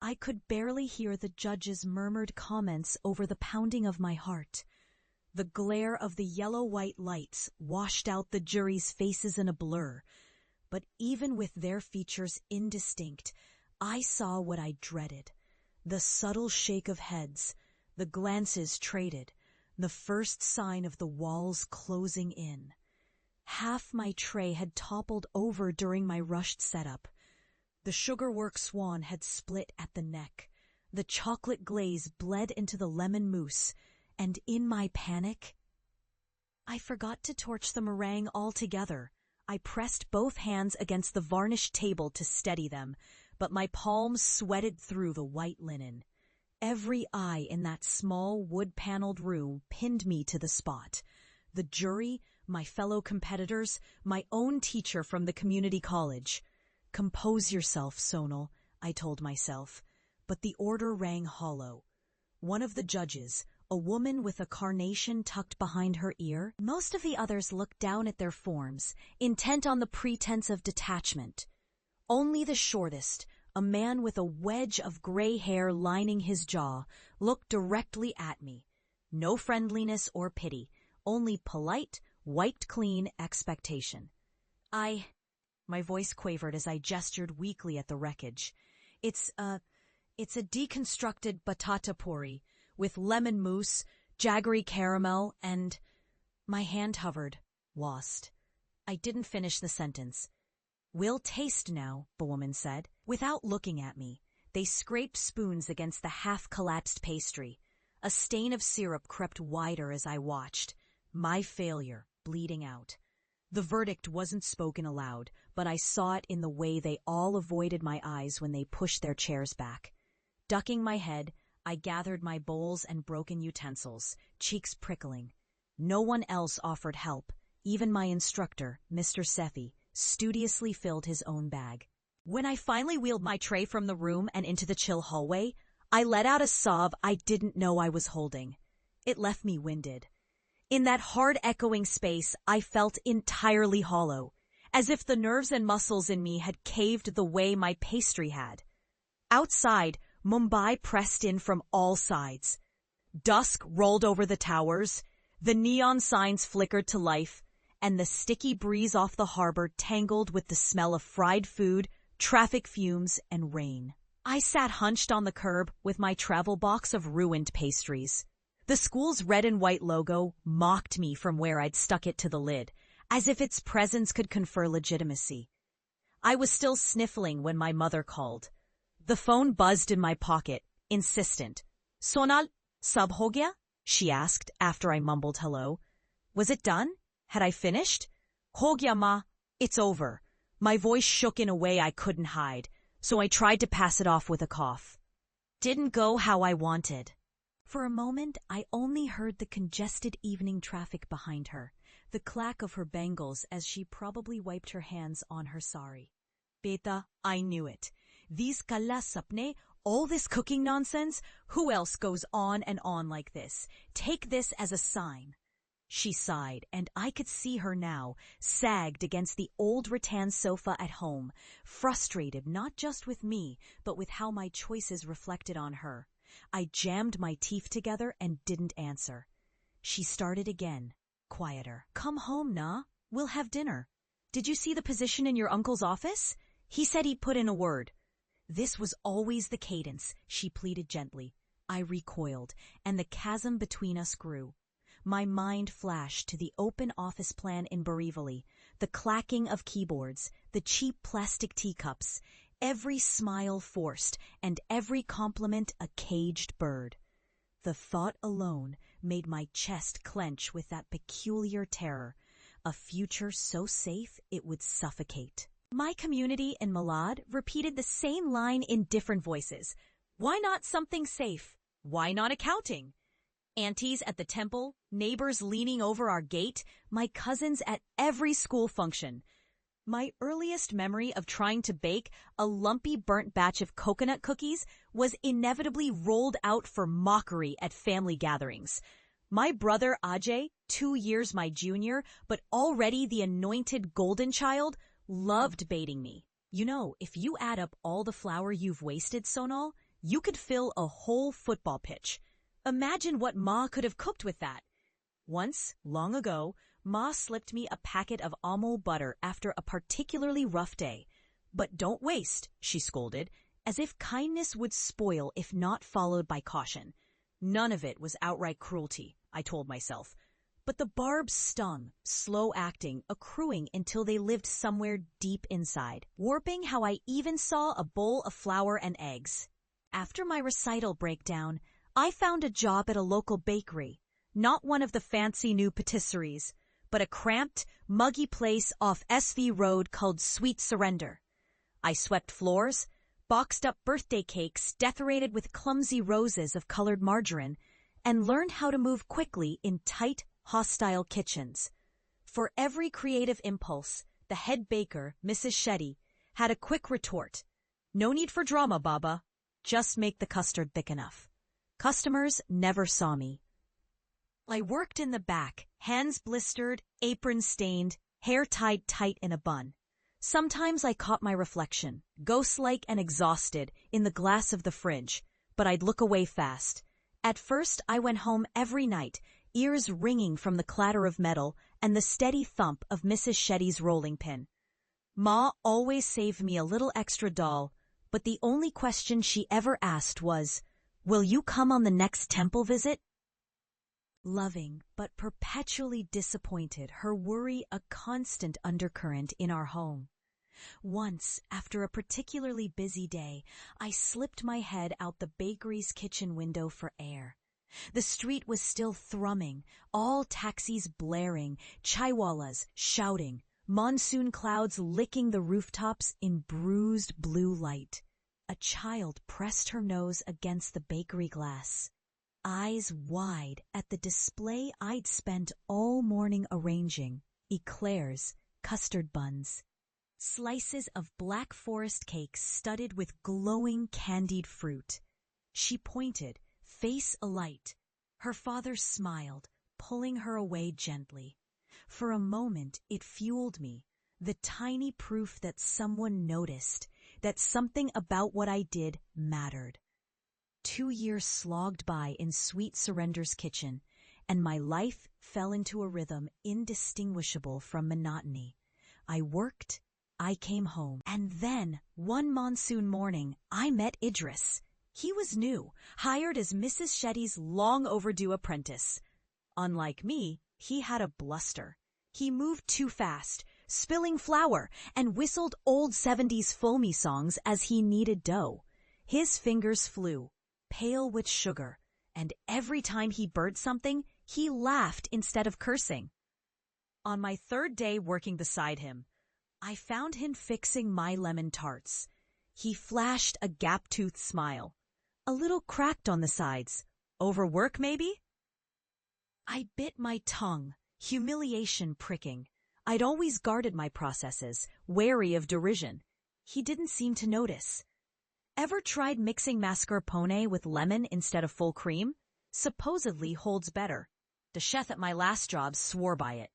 I could barely hear the judge's murmured comments over the pounding of my heart. The glare of the yellow-white lights washed out the jury's faces in a blur, but even with their features indistinct, I saw what I dreaded. The subtle shake of heads, the glances traded, the first sign of the walls closing in. Half my tray had toppled over during my rushed setup. The sugarwork swan had split at the neck. The chocolate glaze bled into the lemon mousse, and in my panic, I forgot to torch the meringue altogether. I pressed both hands against the varnished table to steady them, but my palms sweated through the white linen. Every eye in that small wood-paneled room pinned me to the spot. The jury, my fellow competitors, my own teacher from the community college. "Compose yourself, Sonal," I told myself, but the order rang hollow. One of the judges, a woman with a carnation tucked behind her ear, most of the others looked down at their forms, intent on the pretense of detachment. Only the shortest, a man with a wedge of gray hair lining his jaw, looked directly at me. No friendliness or pity, only polite, wiped-clean expectation. My voice quavered as I gestured weakly at the wreckage. It's a deconstructed batata puri with lemon mousse, jaggery caramel, and... My hand hovered, lost. I didn't finish the sentence. "We'll taste now," the woman said. Without looking at me, they scraped spoons against the half-collapsed pastry. A stain of syrup crept wider as I watched. My failure, bleeding out. The verdict wasn't spoken aloud, but I saw it in the way they all avoided my eyes when they pushed their chairs back. Ducking my head, I gathered my bowls and broken utensils, cheeks prickling. No one else offered help. Even my instructor, Mr. Sethi, studiously filled his own bag. When I finally wheeled my tray from the room and into the chill hallway, I let out a sob I didn't know I was holding. It left me winded. In that hard-echoing space, I felt entirely hollow, as if the nerves and muscles in me had caved the way my pastry had. Outside, Mumbai pressed in from all sides. Dusk rolled over the towers, the neon signs flickered to life, and the sticky breeze off the harbor tangled with the smell of fried food, traffic fumes, and rain. I sat hunched on the curb with my travel box of ruined pastries. The school's red and white logo mocked me from where I'd stuck it to the lid, as if its presence could confer legitimacy. I was still sniffling when my mother called. The phone buzzed in my pocket, insistent. "Sonal, sab ho gaya?" she asked after I mumbled hello. Was it done? Had I finished? "Ho gaya, ma. It's over." My voice shook in a way I couldn't hide, so I tried to pass it off with a cough. Didn't go how I wanted. For a moment, I only heard the congested evening traffic behind her, the clack of her bangles as she probably wiped her hands on her sari. Beta, I knew it. These kalla sapne, all this cooking nonsense, who else goes on and on like this? Take this as a sign. She sighed, and I could see her now, sagged against the old rattan sofa at home, frustrated not just with me, but with how my choices reflected on her. I jammed my teeth together and didn't answer. She started again, quieter. "Come home, Na. We'll have dinner. Did you see the position in your uncle's office? He said he'd put in a word." This was always the cadence, she pleaded gently. I recoiled, and the chasm between us grew. My mind flashed to the open office plan in Borivali, the clacking of keyboards, the cheap plastic teacups, every smile forced, and every compliment a caged bird. The thought alone made my chest clench with that peculiar terror, a future so safe it would suffocate. My community in Malad repeated the same line in different voices. Why not something safe? Why not accounting? Aunties at the temple, neighbors leaning over our gate, my cousins at every school function. My earliest memory of trying to bake a lumpy burnt batch of coconut cookies was inevitably rolled out for mockery at family gatherings. My brother Ajay, 2 years my junior, but already the anointed golden child, loved baiting me. "You know, if you add up all the flour you've wasted, Sonal, You could fill a whole football pitch. Imagine what Ma could have cooked with that. Once, long ago, Ma slipped me a packet of almond butter after a particularly rough day. But don't waste, she scolded, as if kindness would spoil if not followed by caution. None of it was outright cruelty, I told myself. But the barbs stung, slow-acting, accruing until they lived somewhere deep inside, warping how I even saw a bowl of flour and eggs. After my recital breakdown, I found a job at a local bakery, not one of the fancy new patisseries, but a cramped, muggy place off SV Road called Sweet Surrender. I swept floors, boxed up birthday cakes decorated with clumsy roses of colored margarine, and learned how to move quickly in tight, hostile kitchens. For every creative impulse, the head baker, Mrs. Shetty, had a quick retort. No need for drama, Baba. Just make the custard thick enough. Customers never saw me. I worked in the back, hands blistered, apron stained, hair tied tight in a bun. Sometimes I caught my reflection, ghost-like and exhausted, in the glass of the fridge, but I'd look away fast. At first, I went home every night, ears ringing from the clatter of metal and the steady thump of Mrs. Shetty's rolling pin. Ma always saved me a little extra doll, but the only question she ever asked was, "Will you come on the next temple visit?" Loving, but perpetually disappointed, her worry a constant undercurrent in our home. Once, after a particularly busy day, I slipped my head out the bakery's kitchen window for air. The street was still thrumming, all taxis blaring, chaiwalas shouting, monsoon clouds licking the rooftops in bruised blue light. A child pressed her nose against the bakery glass, eyes wide at the display I'd spent all morning arranging: eclairs, custard buns, slices of black forest cakes studded with glowing candied fruit. She pointed, face alight. Her father smiled, pulling her away gently. For a moment it fueled me, the tiny proof that someone noticed, that something about what I did mattered. 2 years slogged by in Sweet Surrender's kitchen, and my life fell into a rhythm indistinguishable from monotony. I worked, I came home, and then, one monsoon morning, I met Idris. He was new, hired as Mrs. Shetty's long-overdue apprentice. Unlike me, he had a bluster. He moved too fast, spilling flour, and whistled old 70s foamy songs as he kneaded dough. His fingers flew, pale with sugar, and every time he burnt something, he laughed instead of cursing. On my third day working beside him, I found him fixing my lemon tarts. He flashed a gap-toothed smile, a little cracked on the sides. Overwork, maybe? I bit my tongue, humiliation pricking. I'd always guarded my processes, wary of derision. He didn't seem to notice. Ever tried mixing mascarpone with lemon instead of full cream? Supposedly holds better. The chef at my last job swore by it.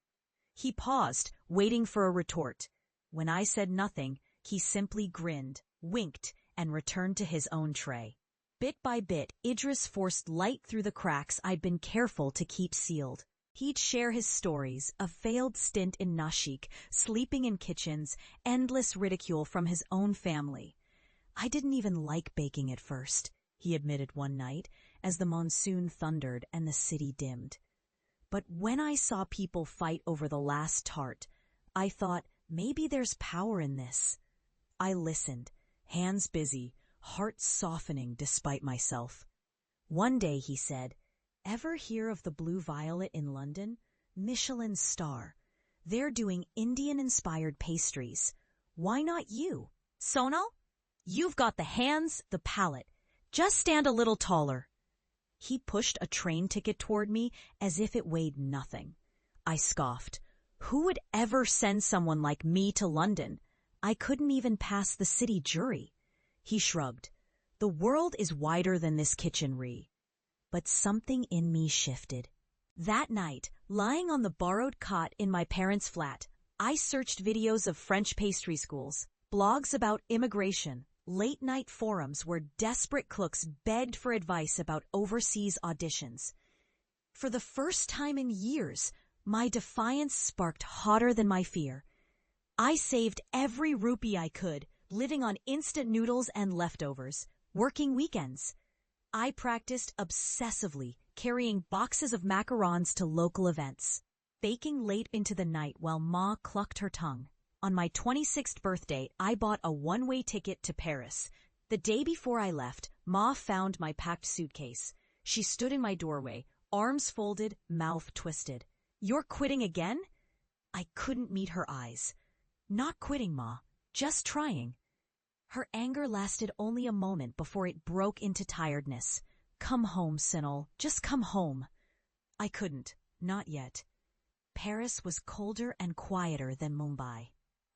He paused, waiting for a retort. When I said nothing, he simply grinned, winked, and returned to his own tray. Bit by bit, Idris forced light through the cracks I'd been careful to keep sealed. He'd share his stories, a failed stint in Nashik, sleeping in kitchens, endless ridicule from his own family. I didn't even like baking at first, he admitted one night, as the monsoon thundered and the city dimmed. But when I saw people fight over the last tart, I thought, maybe there's power in this. I listened, hands busy, heart softening despite myself. One day he said, "Ever hear of the Blue Violet in London? Michelin star. They're doing Indian-inspired pastries. Why not you? Sonal? You've got the hands, the palate. Just stand a little taller." He pushed a train ticket toward me as if it weighed nothing. I scoffed. Who would ever send someone like me to London? I couldn't even pass the city jury. He shrugged. The world is wider than this kitchen, Ree. But something in me shifted. That night, lying on the borrowed cot in my parents' flat, I searched videos of French pastry schools, blogs about immigration, Late-night forums where desperate cooks begged for advice about overseas auditions. For the first time in years, my defiance sparked hotter than my fear. I saved every rupee I could, living on instant noodles and leftovers, working weekends. I practiced obsessively, carrying boxes of macarons to local events, baking late into the night while Ma clucked her tongue. On my 26th birthday, I bought a one-way ticket to Paris. The day before I left, Ma found my packed suitcase. She stood in my doorway, arms folded, mouth twisted. "You're quitting again?" I couldn't meet her eyes. "Not quitting, Ma. Just trying." Her anger lasted only a moment before it broke into tiredness. "Come home, Sinal. Just come home." I couldn't. Not yet. Paris was colder and quieter than Mumbai.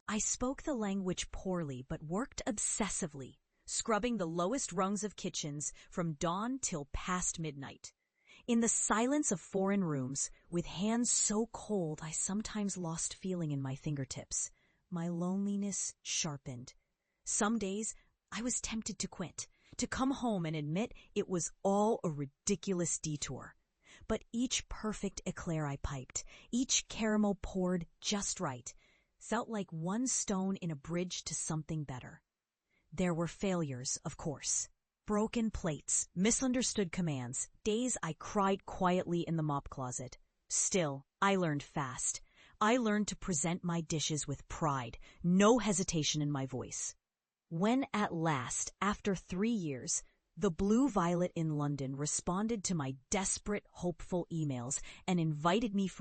I spoke the language poorly but worked obsessively, scrubbing the lowest rungs of kitchens from dawn till past midnight. In the silence of foreign rooms, with hands so cold I sometimes lost feeling in my fingertips, my loneliness sharpened. Some days I was tempted to quit, to come home and admit it was all a ridiculous detour. But each perfect eclair I piped, each caramel poured just right, felt like one stone in a bridge to something better. There were failures, of course. Broken plates, misunderstood commands, days I cried quietly in the mop closet. Still, I learned fast. I learned to present my dishes with pride, no hesitation in my voice. When at last, after 3 years, the Blue Violet in London responded to my desperate, hopeful emails and invited me for